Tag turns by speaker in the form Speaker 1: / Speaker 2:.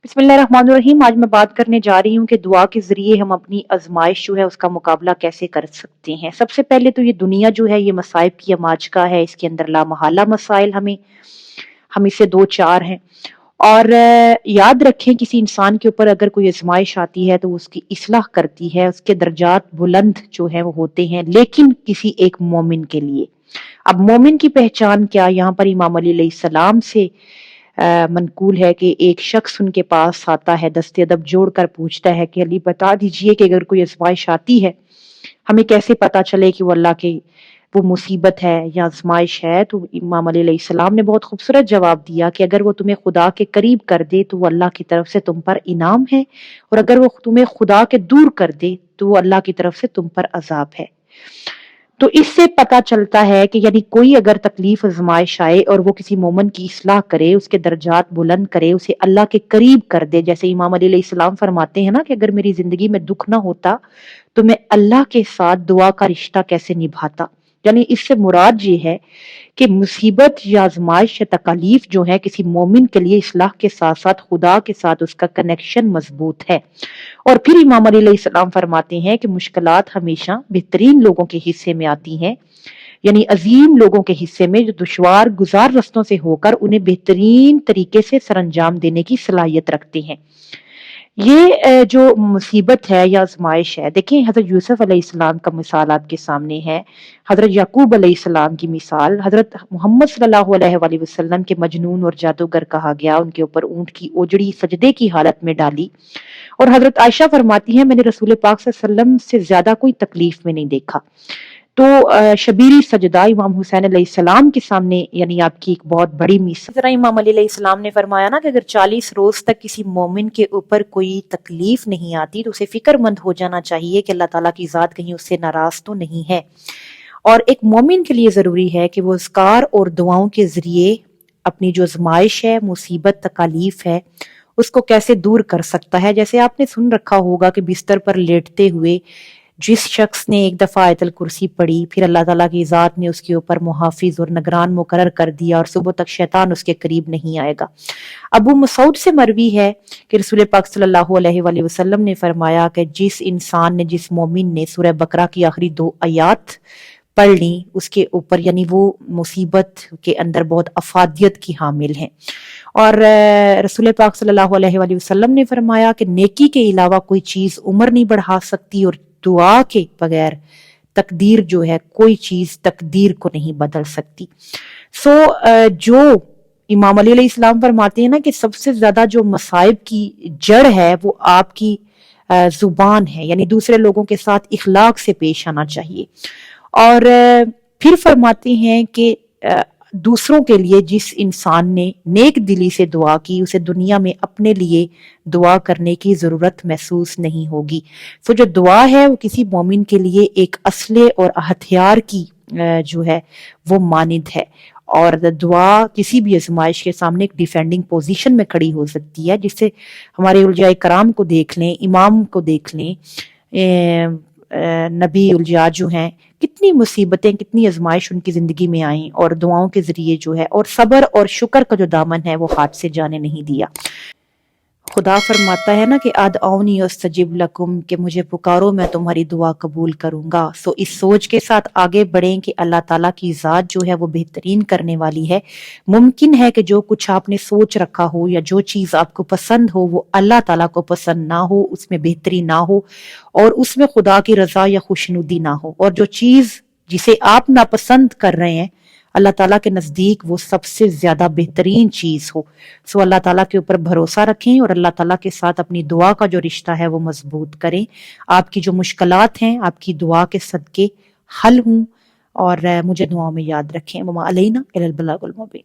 Speaker 1: बिस्मिल्लाहिर्रहमानिर्रहीम। आज मैं बात करने जा रही हूँ कि दुआ के ज़रिए हम अपनी आज़माइश जो है उसका मुकाबला कैसे कर सकते हैं। सबसे पहले तो ये दुनिया जो है ये मसाइब की अमाजगा है, इसके अंदर लामहल्ला मसाइल हम इससे दो चार हैं। और याद रखें किसी इंसान के ऊपर अगर कोई आज़माइश आती है तो वो उसकी इस्लाह करती है, उसके दर्जात बुलंद जो है वो होते हैं, लेकिन किसी एक मोमिन के लिए। अब मोमिन की पहचान क्या? यहाँ पर इमाम अली अलैहिस्सलाम से मनकूल है कि एक शख्स उनके पास आता है, दस्ते अदब जोड़कर पूछता है कि अली बता दीजिए कि अगर कोई आज़माइश आती है, हमें कैसे पता चले कि वो अल्लाह की वो मुसीबत है या आज़माइश है? तो इमाम अली अलैहिस्सलाम ने बहुत खूबसूरत जवाब दिया कि अगर वो तुम्हें खुदा के करीब कर दे तो वो अल्लाह की तरफ से तुम पर इनाम है, और अगर वो तुम्हें खुदा के दूर कर दे तो वो अल्लाह की तरफ से तुम पर अज़ाब है। तो इससे पता चलता है कि यानी कोई अगर तकलीफ आजमाइश आए और वो किसी मोमन की इस्लाह करे, उसके दर्जात बुलंद करे, उसे अल्लाह के करीब कर दे। जैसे इमाम अली अलैहिस्सलाम फरमाते हैं ना कि अगर मेरी जिंदगी में दुख ना होता तो मैं अल्लाह के साथ दुआ का रिश्ता कैसे निभाता। यानी इससे मुराद ये है कि मुसीबत या आजमाइश या तकालीफ जो है किसी मोमिन के लिए इस्लाह के साथ साथ खुदा के साथ उसका कनेक्शन मजबूत है। और फिर इमाम अली अलैहिस्सलाम फरमाते हैं कि मुश्किलात हमेशा बेहतरीन लोगों के हिस्से में आती हैं, यानी अजीम लोगों के हिस्से में, जो दुश्वार गुजार रस्तों से होकर उन्हें बेहतरीन तरीके से सरंजाम देने की सलाहियत रखते हैं। ये जो मुसीबत है या आजमाइश है, देखें हजरत यूसुफ अलैहिस्सलाम का मिसाल आपके सामने है, हजरत याकूब अलैहिस्सलाम की मिसाल, हजरत मोहम्मद सल्लल्लाहु अलैहि वसल्लम के मजनून और जादूगर कहा गया, उनके ऊपर ऊंट की ओजड़ी सजदे की हालत में डाली। और हजरत आयशा फरमाती हैं मैंने रसूल पाक सल्लल्लाहु अलैहि वसल्लम से ज्यादा कोई तकलीफ में नहीं देखा। तो शबीरी सजदा इमाम हुसैन अलैहिस्सलाम के सामने यानी आपकी एक बहुत बड़ी मिसाल। जरा इमाम अली अलैहिस्सलाम ने फरमाया ना कि अगर 40 रोज तक किसी मोमिन के ऊपर कोई तकलीफ नहीं आती तो उसे फिक्रमंद हो जाना चाहिए कि अल्लाह ताला की जात कहीं उससे नाराज तो नहीं है। और एक मोमिन के लिए जरूरी है कि वो अज़कार और दुआओं के जरिए अपनी जो आजमाइश है, मुसीबत, तकालीफ है, उसको कैसे दूर कर सकता है। जैसे आपने सुन रखा होगा कि बिस्तर पर लेटते हुए जिस शख्स ने एक दफा आयतल कुर्सी पढ़ी, फिर अल्लाह ताला की ज़ात ने उसके ऊपर मुहाफिज और निगरान मुकर्रर कर दिया और सुबह तक शैतान उसके करीब नहीं आएगा। अबू मसूद से मरवी है कि रसूल पाक सल्लल्लाहु अलैहि वसल्लम ने फरमाया कि जिस इंसान ने, जिस मोमिन ने सूरह बकरा की आखिरी 2 आयात पढ़ ली, उसके ऊपर यानी वो मुसीबत के अंदर बहुत अफादियत की हामिल है। और रसूल पाक सल्लल्लाहु अलैहि वसल्लम ने फरमाया कि नेकी के अलावा कोई चीज उम्र नहीं बढ़ा सकती, और दुआ के बगैर तकदीर जो है, कोई चीज तकदीर को नहीं बदल सकती। जो इमाम अली अलैहिस्सलाम फरमाते हैं ना कि सबसे ज्यादा जो मसाइब की जड़ है वो आपकी जुबान है, यानी दूसरे लोगों के साथ इखलाक से पेश आना चाहिए। और फिर फरमाते हैं कि दूसरों के लिए जिस इंसान ने नेक दिली से दुआ की उसे दुनिया में अपने लिए दुआ करने की जरूरत महसूस नहीं होगी। तो जो दुआ है वो किसी मोमिन के लिए एक असले और हथियार की जो है वो मानिद है। और दुआ किसी भी आजमाइश के सामने एक डिफेंडिंग पोजीशन में खड़ी हो सकती है, जिससे हमारे उलजाए कराम को देख लें, इमाम को देख लें, नबी उलजा जो हैं, कितनी मुसीबतें, कितनी आजमाइश उनकी जिंदगी में आई और दुआओं के जरिए जो है, और सब्र और शुक्र का जो दामन है वो हाथ से जाने नहीं दिया। खुदा फरमाता है ना कि अदऔनी अस्तजिब लकुम, कि मुझे पुकारो मैं तुम्हारी दुआ कबूल करूंगा। सो इस सोच के साथ आगे बढ़ें कि अल्लाह ताला की ज़ात जो है वो बेहतरीन करने वाली है। मुमकिन है कि जो कुछ आपने सोच रखा हो या जो चीज़ आपको पसंद हो वो अल्लाह ताला को पसंद ना हो, उसमें बेहतरी ना हो और उसमें खुदा की रजा या खुशनुदी ना हो। और जो चीज़ जिसे आप नापसंद कर रहे हैं, अल्लाह ताला के नज़दीक वो सबसे ज़्यादा बेहतरीन चीज़ हो। सो अल्लाह ताला के ऊपर भरोसा रखें और अल्लाह ताला के साथ अपनी दुआ का जो रिश्ता है वो मजबूत करें। आपकी जो मुश्किलात हैं आपकी दुआ के सदके हल हों, और मुझे दुआओं में याद रखें। वमा अलैना इल्लल बलागुल मुबीन।